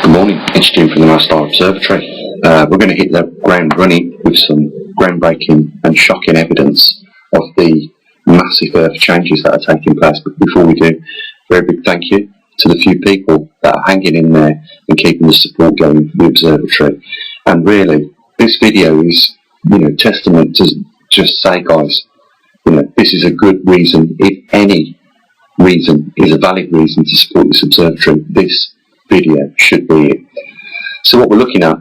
Good morning, it's Jim from the maverickstar Observatory. We're going to hit the ground running with some groundbreaking and shocking evidence of the massive Earth changes that are taking place. But before we do, a very big thank you to the few people that are hanging in there and keeping the support going for the Observatory. And really, this video is, testament to just say, guys, this is a good reason. If any reason is a valid reason to support this Observatory, this video should be it. So what we're looking at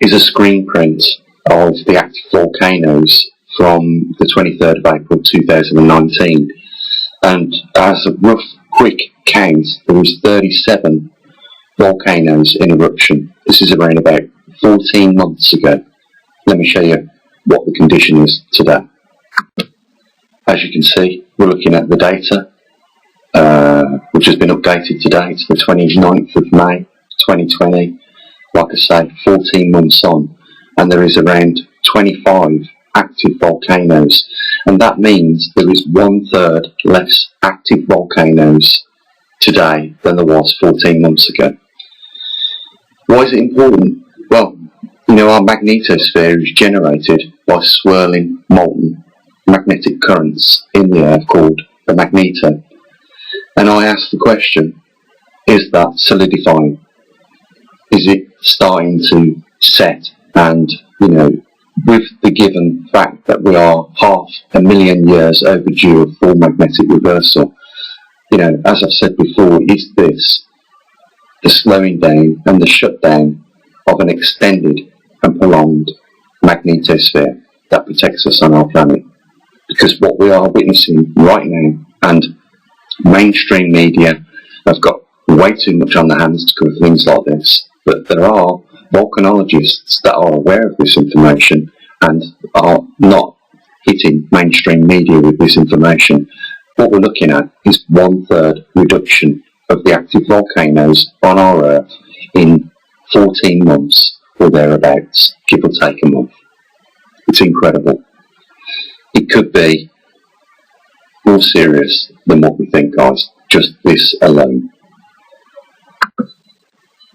is a screen print of the active volcanoes from the 23rd of April 2019, and as a rough quick count, there was 37 volcanoes in eruption. This is around about 14 months ago. Let me show you what the condition is today. As you can see, we're looking at the data which has been updated today to the 29th of May 2020. Like I say, 14 months on, and there is around 25 active volcanoes, and that means there is 1/3 less active volcanoes today than there was 14 months ago. Why is it important? Well, our magnetosphere is generated by swirling molten magnetic currents in the Earth called the magneto. And I ask the question, is that solidifying? Is it starting to set? And, with the given fact that we are 500,000 years overdue of full magnetic reversal, as I've said before, is this the slowing down and the shutdown of an extended and prolonged magnetosphere that protects us on our planet? Because what we are witnessing right now, and mainstream media have got way too much on their hands to cover things like this, but there are volcanologists that are aware of this information and are not hitting mainstream media with this information. What we're looking at is 1/3 reduction of the active volcanoes on our Earth in 14 months or thereabouts, give or take a month. It's incredible. It could be more serious than what we think, guys, just this alone.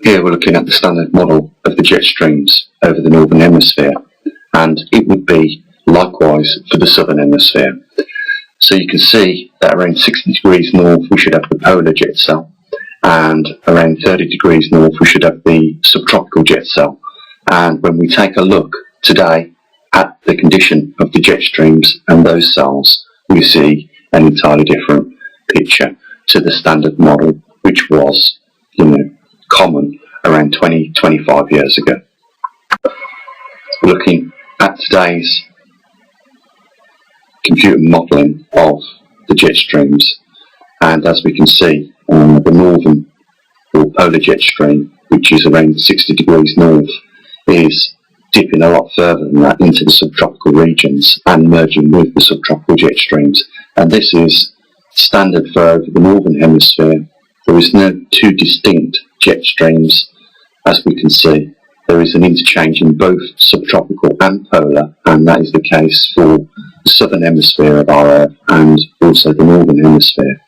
Here we're looking at the standard model of the jet streams over the northern hemisphere, and it would be likewise for the southern hemisphere. So you can see that around 60 degrees north we should have the polar jet cell, and around 30 degrees north we should have the subtropical jet cell. And when we take a look today at the condition of the jet streams and those cells, we see an entirely different picture to the standard model, which was, common around 25 years ago. Looking at today's computer modelling of the jet streams, and as we can see, the northern or polar jet stream, which is around 60 degrees north, is dipping a lot further than that into the subtropical regions and merging with the subtropical jet streams. And this is standard for over the northern hemisphere. There is no two distinct jet streams. As we can see, there is an interchange in both subtropical and polar, and that is the case for the southern hemisphere of our Earth and also the northern hemisphere.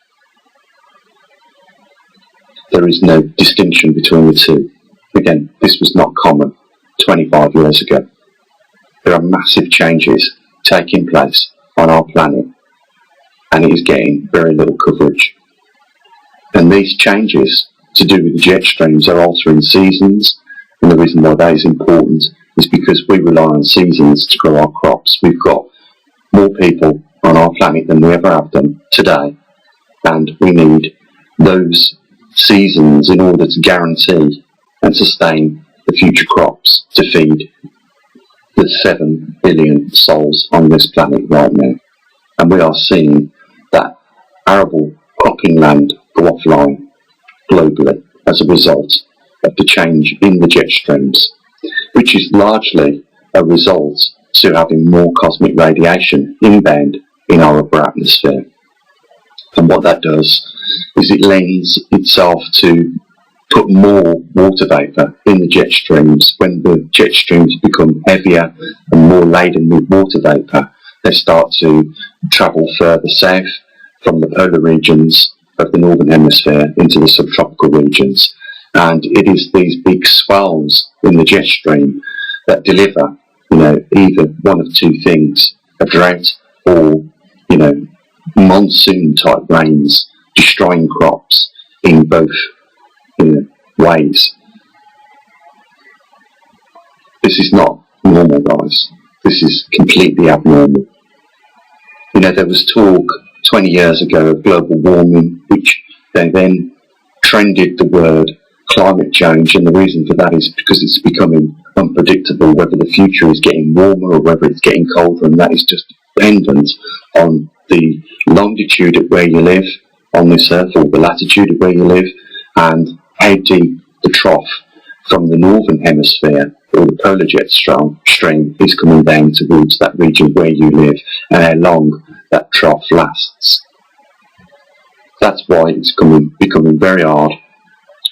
There is no distinction between the two. Again, this was not common 25 years ago. There are massive changes taking place on our planet, and it is getting very little coverage. And these changes to do with the jet streams are altering seasons, and the reason why that is important is because we rely on seasons to grow our crops. We've got more people on our planet than we ever have done today, and we need those seasons in order to guarantee and sustain the future crops to feed the 7 billion souls on this planet right now. And we are seeing that arable cropping land go offline globally as a result of the change in the jet streams, which is largely a result to having more cosmic radiation inbound in our upper atmosphere. And what that does is it lends itself to put more water vapour in the jet streams. When the jet streams become heavier and more laden with water vapour, they start to travel further south from the polar regions of the northern hemisphere into the subtropical regions. And it is these big swells in the jet stream that deliver, either one of two things: a drought or, monsoon type rains, destroying crops in both ways. This is not normal, guys. This is completely abnormal. There was talk 20 years ago of global warming, which they then trended the word climate change, and the reason for that is because it's becoming unpredictable whether the future is getting warmer or whether it's getting colder, and that is just dependent on the longitude at where you live on this earth, or the latitude of where you live, and how deep the trough from the northern hemisphere or the polar jet stream is coming down towards that region where you live, and how long that trough lasts. That's why it's becoming very hard,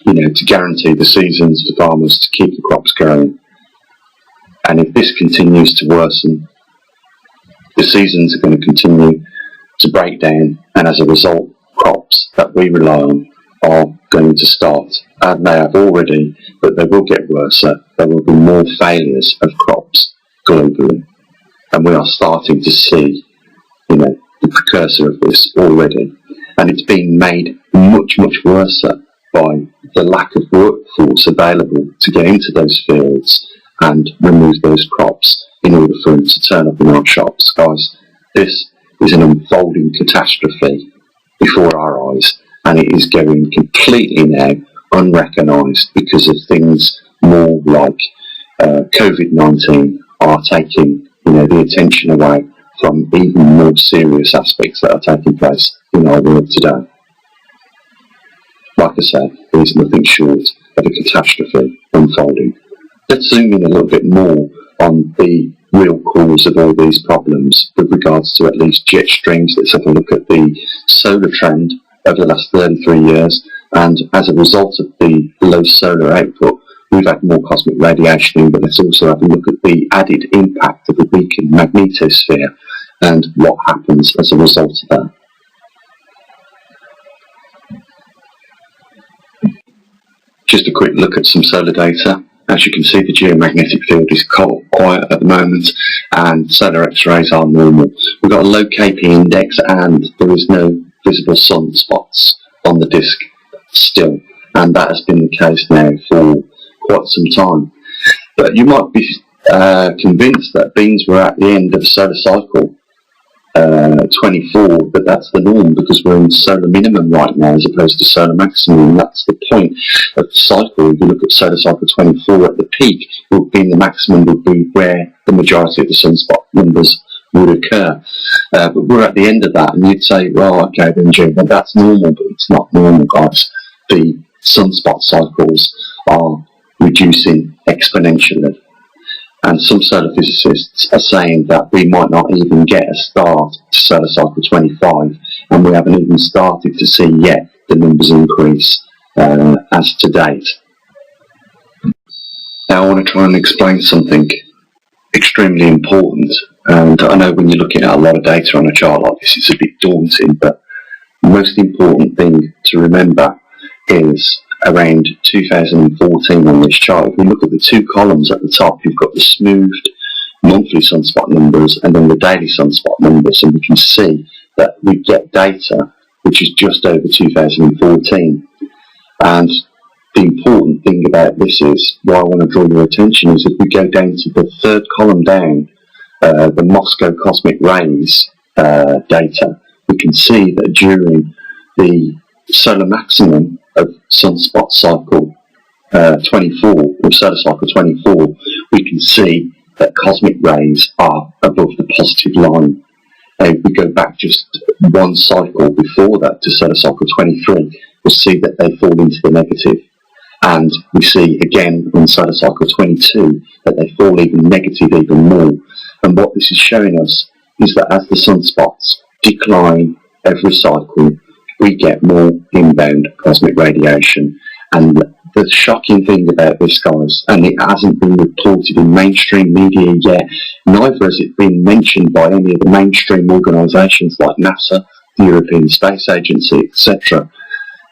to guarantee the seasons for farmers to keep the crops going. And if this continues to worsen, the seasons are going to continue to break down, and as a result, crops that we rely on are going to start, and they have already, but they will get worse. There will be more failures of crops globally, and we are starting to see, the precursor of this already, and it's being made much, much worse by the lack of workforce available to get into those fields and remove those crops in order for them to turn up in our shops. Guys, this is an unfolding catastrophe before our eyes, and it is going completely now unrecognised because of things more like COVID-19 are taking the attention away from even more serious aspects that are taking place in our world today. Like I said, there is nothing short of a catastrophe unfolding. Let's zoom in a little bit more on the real cause of all these problems with regards to at least jet streams. Let's have a look at the solar trend over the last 33 years, and as a result of the low solar output, we've had more cosmic radiation, but let's also have a look at the added impact of the weakened magnetosphere and what happens as a result of that. Just a quick look at some solar data. As you can see, the geomagnetic field is quiet at the moment, and solar X-rays are normal. We've got a low KP index, and there is no visible sunspots on the disk still, and that has been the case now for quite some time. But you might be convinced that beings were at the end of solar cycle 24, but that's the norm because we're in solar minimum right now as opposed to solar maximum, and that's the point of the cycle. If you look at solar cycle 24, at the peak would be the maximum, would be where the majority of the sunspot numbers would occur. But we're at the end of that, and you'd say, well, okay, then Jim, that's normal, but it's not normal, guys. The sunspot cycles are reducing exponentially. And some solar physicists are saying that we might not even get a start to solar cycle 25, and we haven't even started to see yet the numbers increase as to date. Now I want to try and explain something extremely important, and I know when you're looking at a lot of data on a chart like this, it's a bit daunting, but the most important thing to remember is around 2014 on this chart. If we look at the two columns at the top, you've got the smoothed monthly sunspot numbers and then the daily sunspot numbers, and we can see that we get data which is just over 2014. And the important thing about this is, what I want to draw your attention is, if we go down to the third column down, the Moscow cosmic rays data, we can see that during the solar maximum of sunspot cycle 24, or solar cycle 24, we can see that cosmic rays are above the positive line. If we go back just one cycle before that to solar cycle 23, we'll see that they fall into the negative. And we see again in solar cycle 22 that they fall even negative even more. And what this is showing us is that as the sunspots decline every cycle, we get more inbound cosmic radiation. And the shocking thing about this, guys, and it hasn't been reported in mainstream media yet, neither has it been mentioned by any of the mainstream organisations like NASA, the European Space Agency, etc.,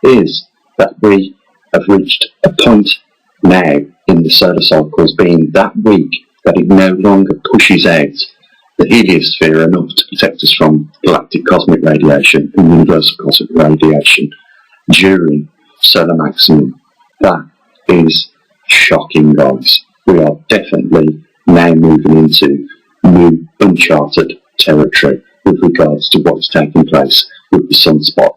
is that we have reached a point now in the solar cycle as being that weak that it no longer pushes out the heliosphere enough to protect us from galactic cosmic radiation and universal cosmic radiation during solar maximum. That is shocking, guys. We are definitely now moving into new uncharted territory with regards to what's taking place with the sunspot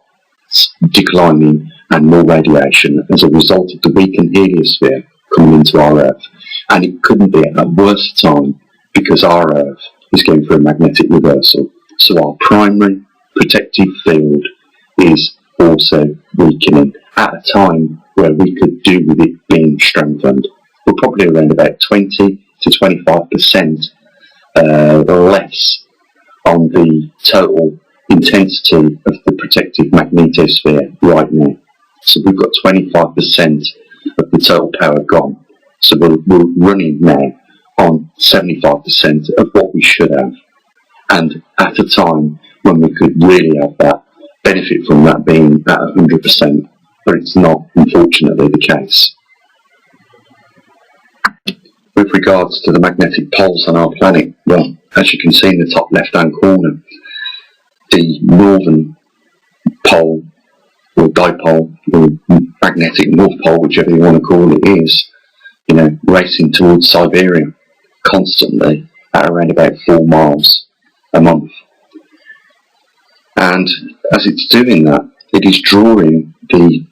declining and more radiation as a result of the weakened heliosphere coming into our Earth. And it couldn't be at a worse time because our Earth is going through a magnetic reversal. So our primary protective field is also weakening at a time where we could do with it being strengthened. We're probably around about 20 to 25% less on the total intensity of the protective magnetosphere right now. So we've got 25% of the total power gone. So we're running now on 75% of what we should have. And at a time when we could really have that benefit from that being at 100%, but it's not, unfortunately, the case. With regards to the magnetic poles on our planet, well, as you can see in the top left-hand corner, the northern pole, or dipole, or magnetic north pole, whichever you want to call it, is, racing towards Siberia constantly at around about 4 miles a month. And as it's doing that, it is drawing the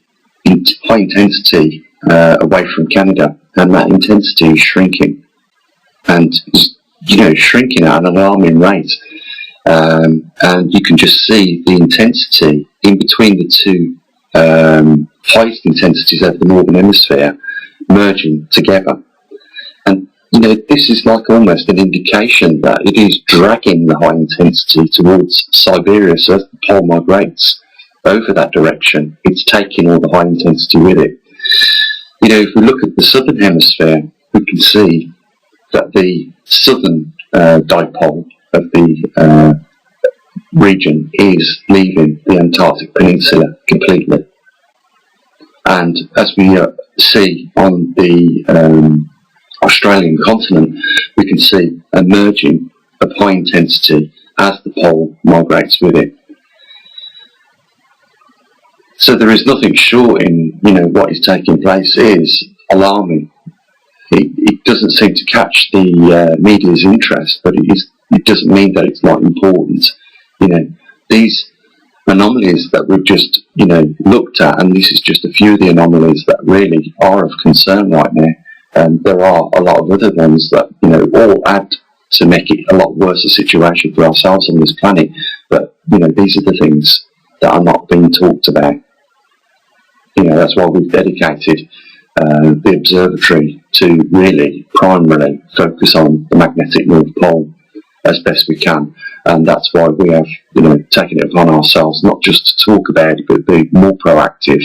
high intensity away from Canada, and that intensity is shrinking, and shrinking at an alarming rate. And you can just see the intensity in between the two highest intensities over the northern hemisphere merging together. And this is like almost an indication that it is dragging the high intensity towards Siberia. So as the pole migrates over that direction, it's taking all the high intensity with it. If we look at the southern hemisphere, we can see that the southern dipole of the region is leaving the Antarctic Peninsula completely. And as we see on the Australian continent, we can see a merging of high intensity as the pole migrates with it. So there is nothing short in, what is taking place is alarming. It doesn't seem to catch the media's interest, but it doesn't mean that it's not important. These anomalies that we've just, looked at, and this is just a few of the anomalies that really are of concern right now. And there are a lot of other ones that, all add to make it a lot worse a situation for ourselves on this planet. But, these are the things that are not being talked about. That's why we've dedicated the observatory to really primarily focus on the magnetic North Pole as best we can. And that's why we have, taken it upon ourselves not just to talk about it, but be more proactive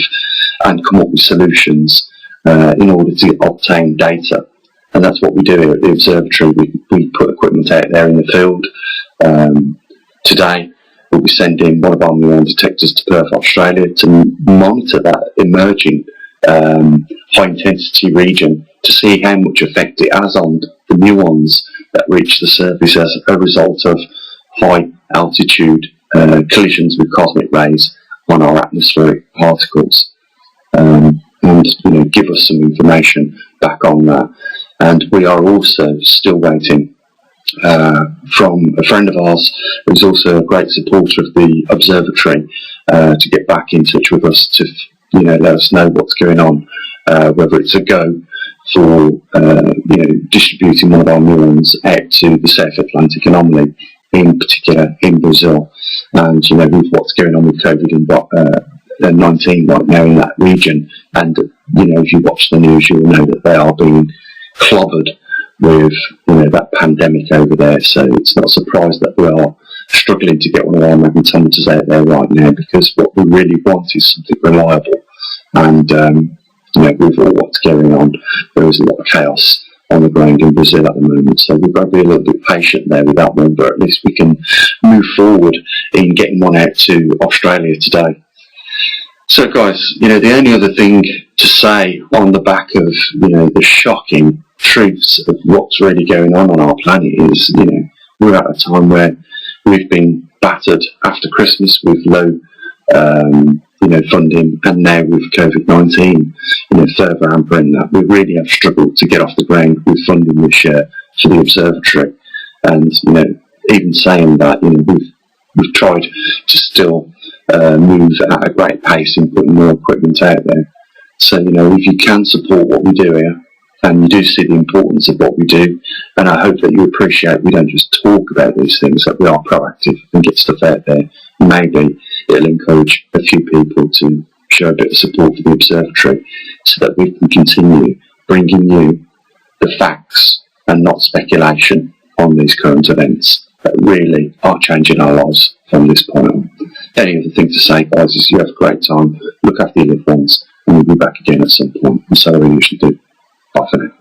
and come up with solutions in order to obtain data. And that's what we do here at the observatory. We put equipment out there in the field. Today, we'll be sending one of our muon detectors to Perth, Australia, to monitor that emerging high intensity region to see how much effect it has on the muons that reach the surface as a result of high altitude collisions with cosmic rays on our atmospheric particles, and give us some information back on that. And we are also still waiting from a friend of ours who's also a great supporter of the observatory to get back in touch with us to let us know what's going on, whether it's a go for distributing one of our muons out to the South Atlantic anomaly, in particular in Brazil. And with what's going on with COVID-19 right now in that region, and if you watch the news, you'll know that they are being clobbered with that pandemic over there. So it's not a surprise that we are struggling to get one of our magnetometers out there right now, because what we really want is something reliable. And with all what's going on, there is a lot of chaos on the ground in Brazil at the moment, so we've got to be a little bit patient there with that one, but at least we can move forward in getting one out to Australia today. So guys, the only other thing to to say on the back of, the shocking truths of what's really going on our planet is, we're at a time where we've been battered after Christmas with low, funding, and now with COVID-19, further hampering that. We really have struggled to get off the ground with funding this year for the Observatory. And, even saying that, we've tried to still move at a great pace in putting more equipment out there. So, if you can support what we do here, and you do see the importance of what we do, and I hope that you appreciate we don't just talk about these things, that we are proactive and get stuff out there. Maybe it'll encourage a few people to show a bit of support for the Observatory so that we can continue bringing you the facts and not speculation on these current events that really are changing our lives from this point on. Any other thing to say, guys, is you have a great time, look after your loved ones, and we'll be back again at some point, and so we usually do. Bye for now.